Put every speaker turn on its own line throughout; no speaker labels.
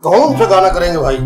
कौन सा गाना करेंगे भाई?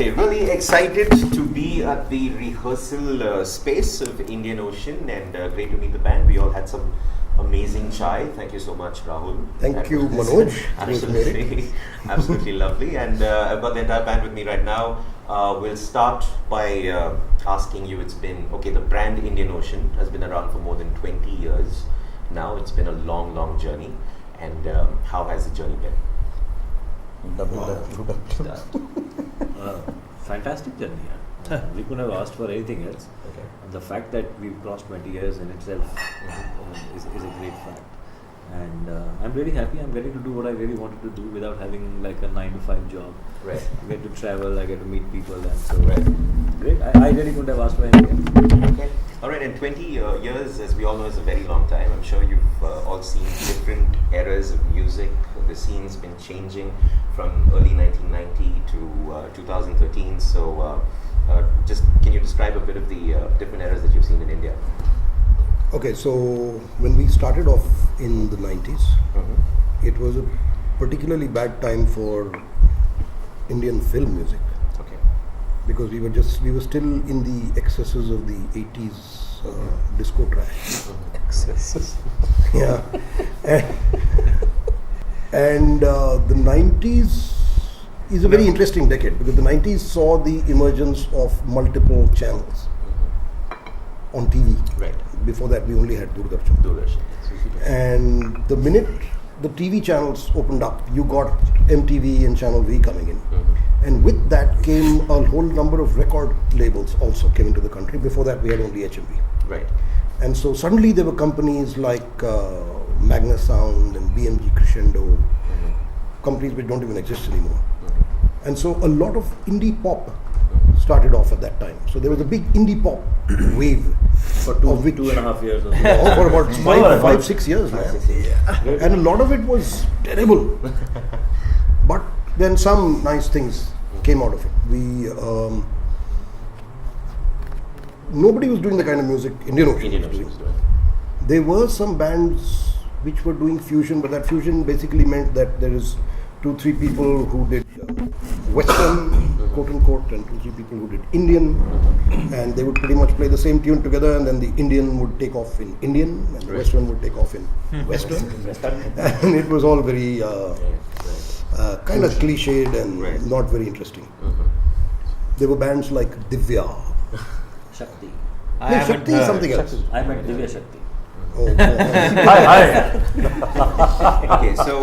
Okay, really excited to be at the rehearsal space of Indian Ocean, and great to meet the band. We all had some amazing chai. Thank you so much, Rahul.
Thank you, Manoj.
Absolutely lovely. And I've got the entire band with me right now. We'll start by asking you, it's been, okay, the brand Indian Ocean has been around for more than 20 years now. It's been a long, long journey. And how has the journey been?
Fantastic journey. Yeah. We couldn't have asked for anything else.
Okay.
And the fact that we've crossed 20 years in itself is a great fact. And I'm really happy. I'm getting to do what I really wanted to do without having like a 9-to-5 job.
Right.
I get to travel, I get to meet people, and so great. I really couldn't have asked for anything else.
Okay. All right, and 20 years, as we all know, is a very long time. I'm sure you've all seen different eras of music. The scene's been changing from early 1990 to 2013. So, just can you describe a bit of the different eras that you've seen in India?
Okay, so when we started off in the 90s, it was a particularly bad time for Indian film music.
Okay.
Because we were still in the excesses of the 80s disco trash.
Excesses.
Yeah. And the 90s is a very interesting decade because the 90s saw the emergence of multiple channels on TV.
Right.
Before that, we only had Doordarshan. And the minute the TV channels opened up, you got MTV and Channel V coming in. And with that came a whole number of record labels also came into the country. Before that, we had only HMV.
Right.
And so suddenly there were companies like Magna Sound and BMG Crescendo, companies which don't even exist anymore. And so a lot of indie pop started off at that time. So there was a big indie pop wave.
For 2.5 years or so.
For about 5-6 years now. Yeah. And a lot of it was terrible. But then some nice things came out of it. Nobody was doing the kind of music Indian Ocean was doing. There were some bands which were doing fusion, but that fusion basically meant that there is 2-3 people who did Western, quote unquote, and 2-3 people who did Indian, and they would pretty much play the same tune together, and then the Indian would take off in Indian, and the Western would take off in Western. And it was all very kind of cliched and not very interesting. There were bands like Divya.
Shakti.
Shakti is something else.
I meant Divya Shakti.
Oh,
Hi. Okay, so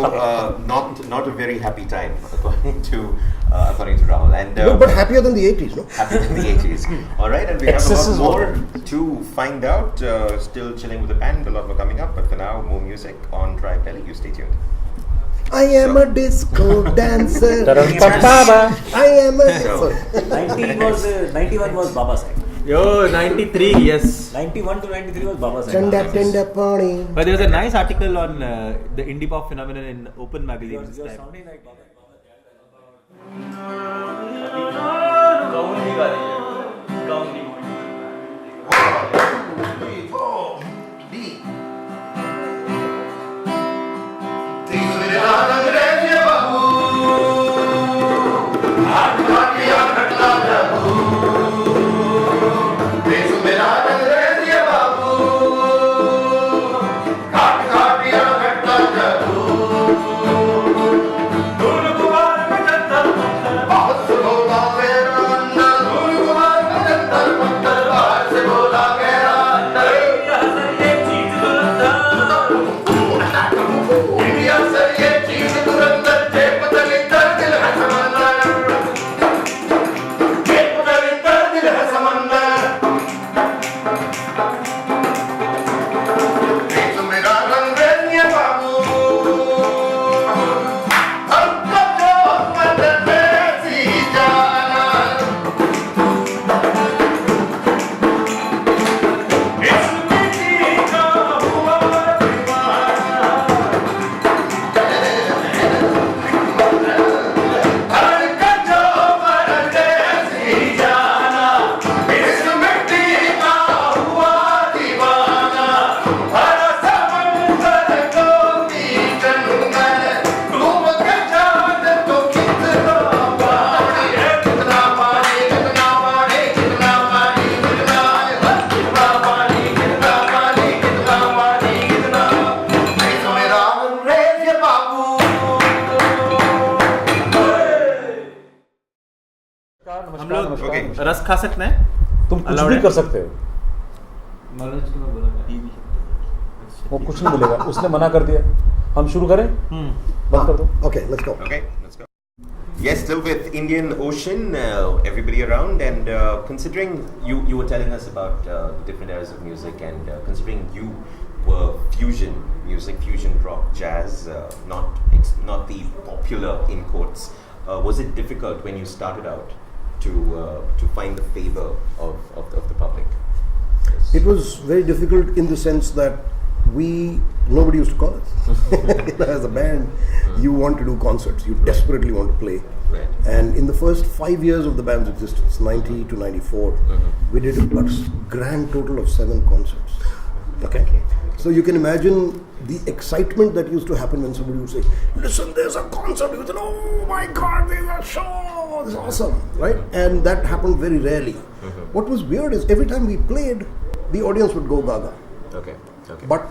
not a very happy time according to Rahul, and
but happier than the 80s, no?
Happier than the 80s. All right, and we have a lot more to find out. Still chilling with the band, a lot more coming up. But for now, more music on Drive Delhi. You stay tuned.
I am a disco dancer. I am a
91 was Baba Sahib.
Yo, 93, yes.
91 to 93 was Baba Sahib.
Tender pony.
But there was a nice article on the indie pop phenomenon in Open magazine.
You're sounding like Baba.
Oh,
रस खा सकते हैं?
तुम कुछ
Allowed
भी
है?
कर सकते हो,
मनोज को मैं बोला
पी भी सकते
वो कुछ नहीं मिलेगा, उसने मना कर दिया. हम शुरू करें,
हैं.
बंद कर दो.
Okay, let's go.
Okay, let's go. Yes, still with Indian Ocean, everybody around, and considering you were telling us about different eras of music, and considering you were fusion music, fusion rock, jazz, not the popular in quotes, was it difficult when you started out to find the favor of the public? Yes.
It was very difficult in the sense that nobody used to call us. As a band, you want to do concerts, you desperately want to play.
Right.
And in the first 5 years of the band's existence, 90 to 94, we did a grand total of 7 concerts. Okay. So you can imagine the excitement that used to happen when somebody would say, listen, there's a concert. You would say, oh my God, there's a show. It's awesome, right? And that happened very rarely. What was weird is every time we played, the audience would go gaga.
Okay.
But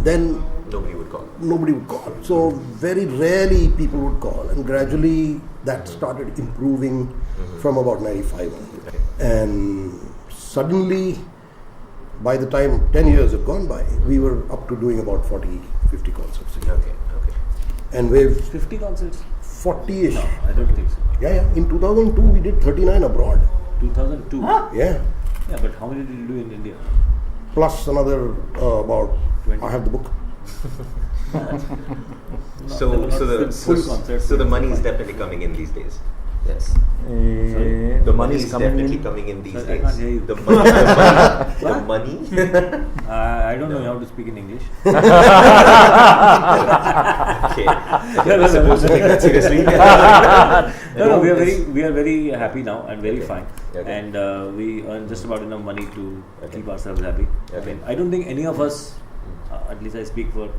then
Nobody would call.
nobody would call. So very rarely people would call, and gradually that started improving from about 95 on.
Okay.
And suddenly, by the time 10 years had gone by, we were up to doing about 40, 50 concerts a year.
Okay.
And we've
50 concerts?
40-ish.
No, I don't think so.
Yeah. In 2002, we did 39 abroad.
2002?
Yeah.
Yeah, but how many did you do in India?
Plus another about,
20.
I have the book.
So the money is definitely coming in these days. Yes. The money is definitely coming in these
Sorry, I
days.
can't hear you.
The money.
I don't know how to speak in English.
Okay. You're not supposed to take that seriously.
No, we are very happy now and very fine.
Okay.
And we earn just about enough money to keep ourselves happy.
Okay.
I don't think any of us, at least I speak for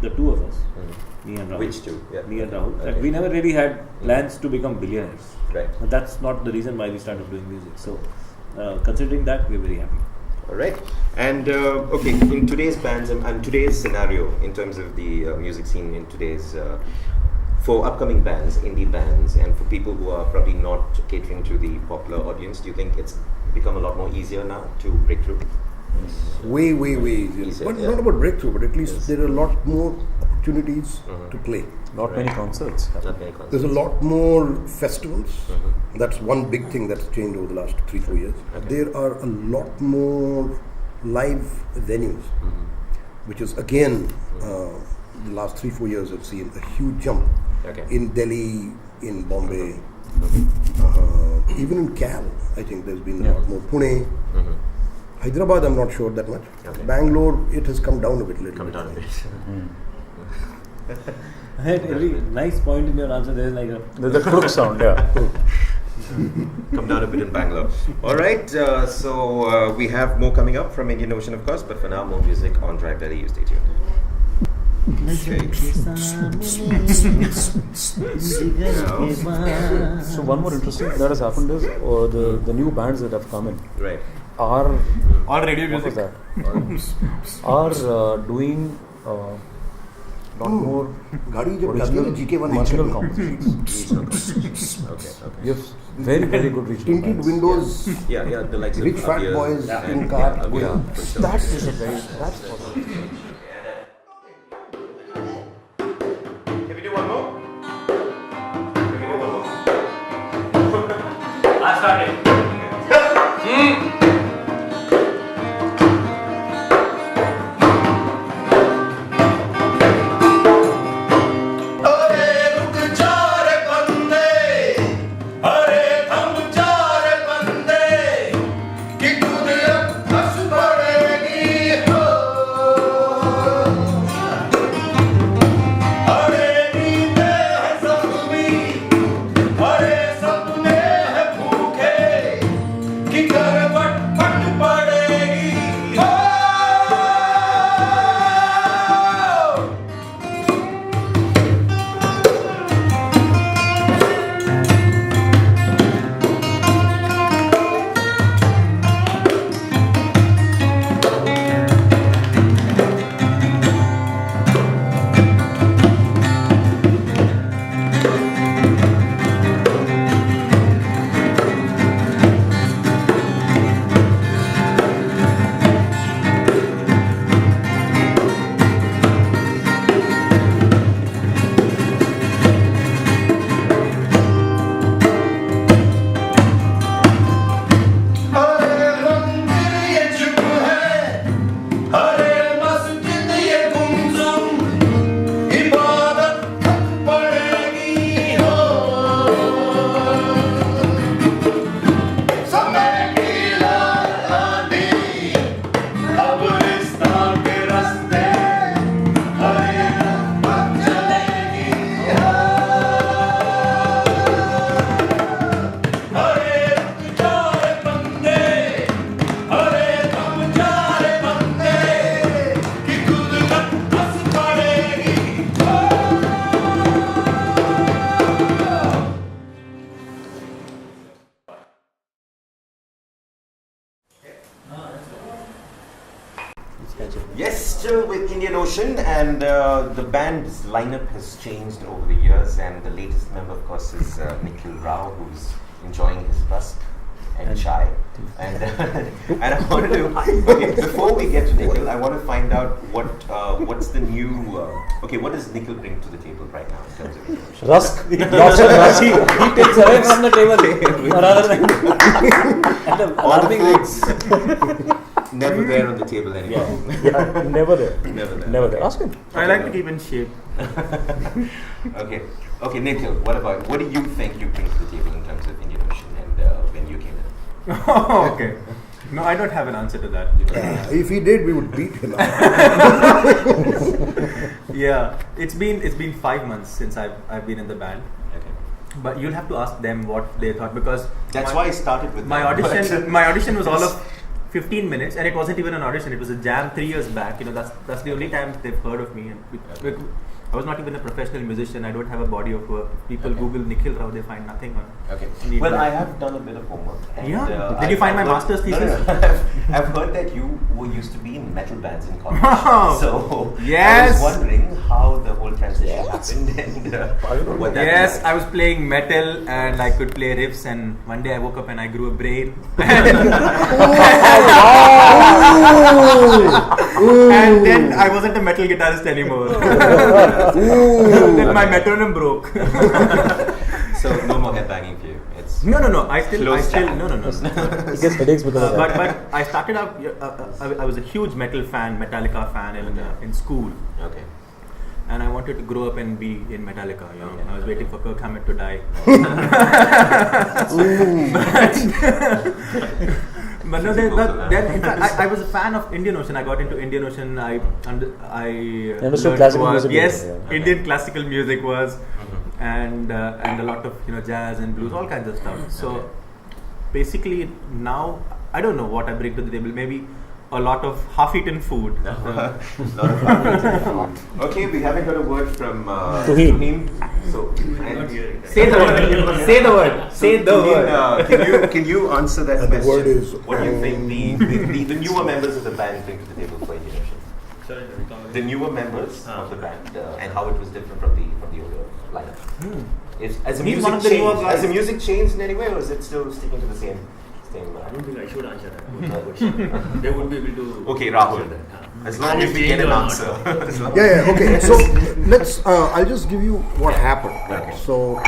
the two of us, me and Rahul.
Which two? Yeah.
Me and Rahul.
Okay.
That we never really had plans to become billionaires.
Right.
But that's not the reason why we started doing music. So, considering that, we're very happy.
All right. And okay, in today's bands and today's scenario, in terms of the music scene in today's, for upcoming bands, indie bands, and for people who are probably not catering to the popular audience, do you think it's become a lot more easier now to break through?
Way easier.
Easier,
But
yeah.
not about breakthrough, but at least
Yes.
there are a lot more opportunities to play.
Not many concerts.
Not many concerts.
There's a lot more festivals. That's one big thing that's changed over the last 3-4 years.
Okay.
There are a lot more live venues, which is again, the last 3-4 years have seen a huge jump.
Okay.
In Delhi, in Bombay, even in Cal, I think there's been a lot more. Pune. Hyderabad, I'm not sure that much.
Okay.
Bangalore, it has come down a bit.
Come down a bit.
Really nice point in your answer. There's like a
There's a crook sound, yeah.
Come down a bit in Bangalore. All right, so we have more coming up from Indian Ocean, of course, but for now, more music on Drive Delhi. You stay tuned. Okay.
So one more interesting thing that has happened is the new bands that have come in
Right.
are
All radio
what was
music.
that? Are doing lot more
गाड़ी जब जाती है ना GK1
regional
market में,
competitions.
Okay.
We have very good regional
tinted
bands.
windows,
Yeah, the likes
rich
of
fat
Abir
boys
and-
in car
Abir,
going.
for sure.
That is a that's possible.
Can we do one more? Can we do one more?
I started.
Yes, still with Indian Ocean, and the band's lineup has changed over the years, and the latest member, of course, is Nikhil Rao, who's enjoying his rusk and chai. And and I wanted to, okay, before we get to Nikhil, I want to find out what's the new, what does Nikhil bring to the table right now in terms of Indian Ocean?
Rusk. Lots of rusk. He takes away from the table rather than at the alarming rates.
Never there on the table anymore.
Yeah, never there. Never there. Ask him.
I like to keep in shape.
Okay, Nikhil, what do you think you bring to the table in terms of Indian Ocean and when you came in?
Okay. No, I don't have an answer to that.
If he did, we would beat him.
Yeah, it's been 5 months since I've been in the band.
Okay.
But you'll have to ask them what they thought, because
That's why I started with
my
them.
audition. My audition was all of 15 minutes, and it wasn't even an audition. It was a jam 3 years back. That's the only time they've heard of me. And I was not even a professional musician. I don't have a body of work. People Google Nikhil Rao, they find nothing on.
Okay.
Need
Well,
to-
I have done a bit of homework. And,
Yeah. Did you find my master's thesis?
No. I've heard that you used to be in metal bands in college. So
Yes.
I was wondering how the whole transition happened and what that
Yes,
was
I was playing metal and I could play riffs, and one day I woke up and I grew a brain. And then I wasn't a metal guitarist anymore. Then my metronome broke.
So no more headbanging for you. It's
No. I still.
Close
No.
down.
He gets headaches because of that.
But I started out. I was a huge metal fan, Metallica fan in school,
okay.
and I wanted to grow up and be in Metallica. I was waiting for Kirk Hammett to die. But no, then in fact, I was a fan of Indian Ocean. I got into Indian Ocean. I
Understood
learned
classical
what-
music.
Yes,
Yeah.
Indian classical music was, and a lot of jazz and blues, all kinds of stuff. So basically, now I don't know what I bring to the table. Maybe a lot of half-eaten food.
Okay, we haven't heard a word from
Tuheen.
So
Say the word. Say the word. Say the word.
Can you answer that
And the
question?
word is,
what do you think the newer members of the band bring to the table for Indian Ocean? The newer members of the band and how it was different from the older lineup. Has the
He's
music
one of the newer
changed?
guys.
Has the music changed in any way, or is it still sticking to the same?
I don't think I should answer that question. They would be able to.
Okay, Rahul.
answer that.
As long as we get an answer.
Yeah, okay. So let's. I'll just give you what happened.
Okay.
So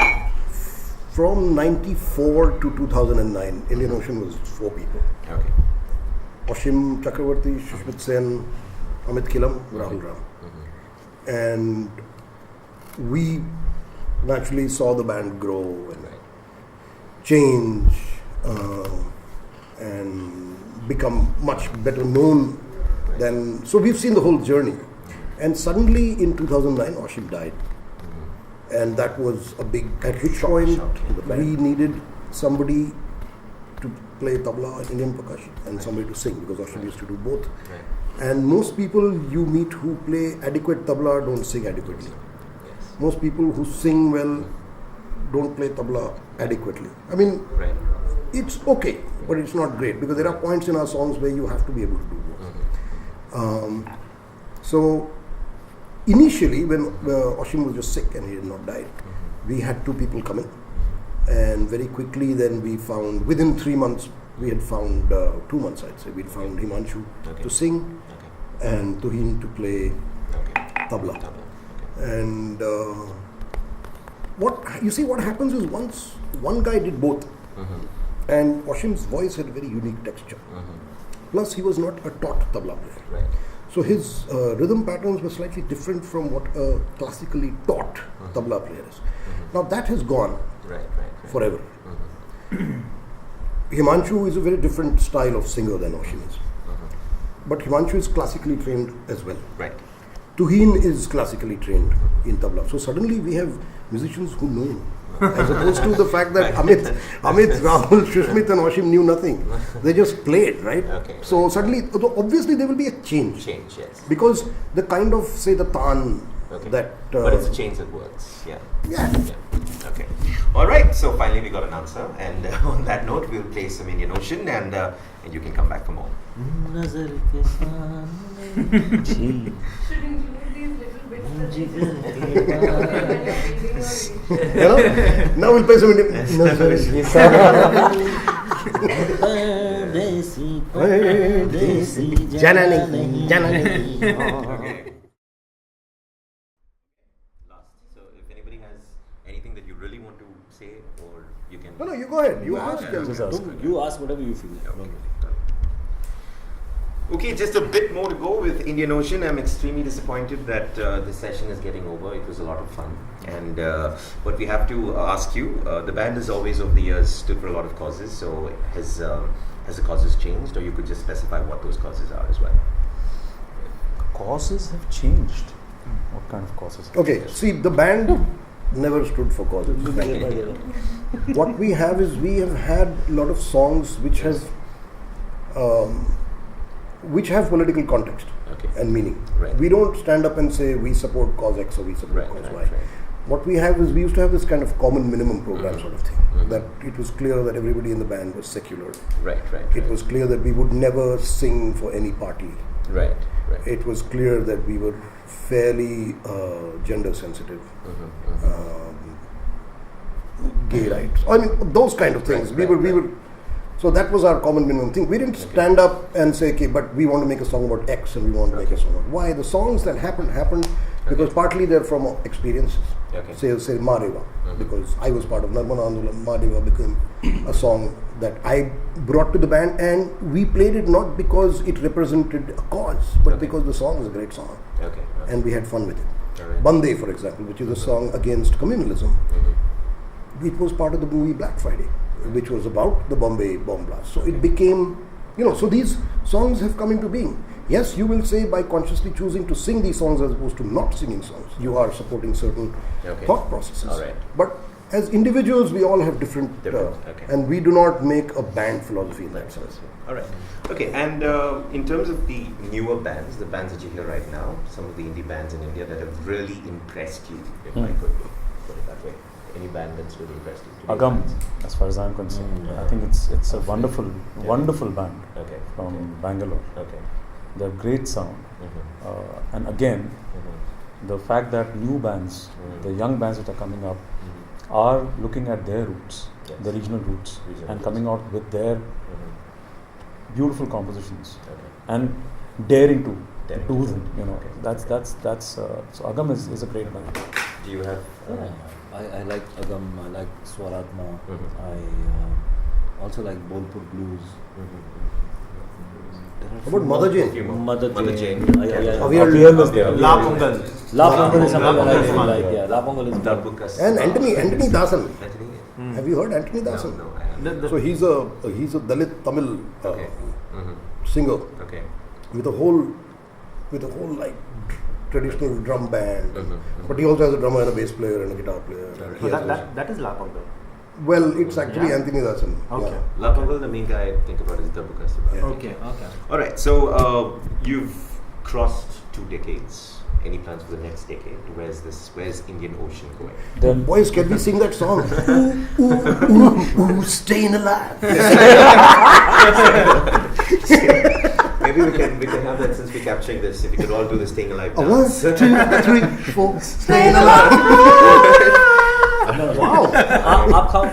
from '94 to 2009, Indian Ocean was 4 people:
Okay.
Oshim Chakravarti, Shushmit Sen, Amit Khilam, Rahul Ram, and we naturally saw the band grow and change and become much better known than. So we've seen the whole journey, and suddenly in 2009, Oshim died, and that was a big at which point we needed somebody to play tabla, Indian percussion, and somebody to sing, because Oshim used to do both.
Right.
And most people you meet who play adequate tabla don't sing adequately.
Yes.
Most people who sing well don't play tabla adequately. I mean,
Right.
it's okay, but it's not great, because there are points in our songs where you have to be able to do both. So initially, when Oshim was just sick and he had not died, we had 2 people coming, and very quickly then we found, within 3 months, we had found 2 months, I'd say, we found Himanshu to sing and Tuheen to play tabla. And what happens is, once one guy did both, and Oshim's voice had a very unique texture. Plus, he was not a taught tabla player.
Right.
So his rhythm patterns were slightly different from what a classically taught tabla player is. Now that has gone
Right.
forever. Himanshu is a very different style of singer than Oshim is. But Himanshu is classically trained as well.
Right.
Tuheen is classically trained in tabla. So suddenly we have musicians who know, as opposed to the fact that Amit, Rahul, Shushmit and Oshim knew nothing. They just played, right?
Okay.
So suddenly, obviously there will be a change.
Change, yes.
Because the kind of, say, the taan
Okay.
That,
but it's a change that works. Yeah.
yeah.
Okay. All right. So finally, we got an answer, and on that note, we'll play some Indian Ocean, and you can come back for more.
नजर के सामने झील
Should include these little bits that
जिगर के
Now we'll play some Indian.
परदेसी परदेसी
जाना नहीं, जाना नहीं.
Okay. Last. So if anybody has anything that you really want to say, or you can.
No, you go ahead. You ask.
Just ask. You ask whatever you feel.
Okay, just a bit more to go with Indian Ocean. I'm extremely disappointed that this session is getting over. It was a lot of fun. And but we have to ask you, the band has always over the years stood for a lot of causes. So has the causes changed, or you could just specify what those causes are as well?
Causes have changed. What kind of causes?
Okay, see, the band never stood for causes. What we have is we have had a lot of songs which have political context and meaning.
Right.
We don't stand up and say we support cause X or we support cause Y. What we have is we used to have this kind of common minimum program sort of thing. That it was clear that everybody in the band was secular.
Right.
It was clear that we would never sing for any party.
Right.
It was clear that we were fairly gender sensitive. Gay rights. I mean, those kind of things. We were. So that was our common minimum thing. We didn't stand up and say, okay, but we want to make a song about X and we want to make a song about Y. The songs that happened because partly they're from experiences. Say Mareva, because I was part of Narmada Andolan. Mareva became a song that I brought to the band, and we played it not because it represented a cause, but because the song is a great song. And we had fun with it. Bande, for example, which is a song against communalism. It was part of the movie Black Friday, which was about the Bombay bomb blast. So it became, so these songs have come into being. Yes, you will say by consciously choosing to sing these songs as opposed to not singing songs, you are supporting certain thought processes.
All right.
But as individuals, we all have different. And we do not make a band philosophy in that sense.
All right. Okay, and in terms of the newer bands, the bands that you hear right now, some of the indie bands in India that have really impressed you, if I could put it that way. Any band that's really impressed you?
Agam, as far as I'm concerned, I think it's a wonderful band from Bangalore. They have great sound, and again, the fact that new bands, the young bands that are coming up, are looking at their roots, the regional roots, and coming out with their beautiful compositions and daring to do them. That's so Agam is a great band.
Do you have?
I like Agam, I like Swaratma, I also like Bolpur Blues.
How about Mother Jane?
Mother Jane.
Avial was there.
La Pongal.
La Pongal is something that I really like. Yeah, La Pongal is
Darbukas.
And Anthony Dasan.
Anthony?
Have you heard Anthony Dasan?
No, I haven't.
So he's a Dalit Tamil singer with a whole like traditional drum band. But he also has a drummer and a bass player and a guitar player.
So that is La Pongal.
Well, it's actually Anthony Dasan.
Okay.
Yeah.
La Pongal, the main guy I think about is Darbukas.
Okay.
All right, so you've crossed 2 decades. Any plans for the next decade? Where's Indian Ocean going?
Then
Boys, can we sing that song? Ooh, staying alive.
Maybe we can have that since we're capturing this. If we could all do the staying alive
A
dance.
1, 2, 3, 4, staying alive. Wow.
Up, come.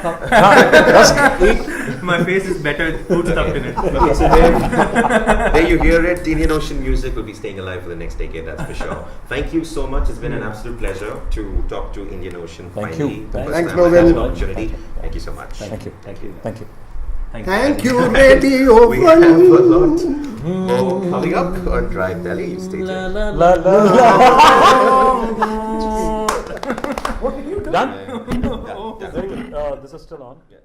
My face is better with food stuffed in it.
Okay, so there you hear it. Indian Ocean music will be staying alive for the next decade, that's for sure. Thank you so much. It's been an absolute pleasure to talk to Indian Ocean.
Thank
finally.
you.
First
Thanks,
time I've had
Melbin.
an opportunity. Thank you so much.
thank you.
Thank you, Radio
We have a lot more coming up on Drive Delhi. You stay tuned.
Done?
Yeah,
Very good. This is still on.
Yeah.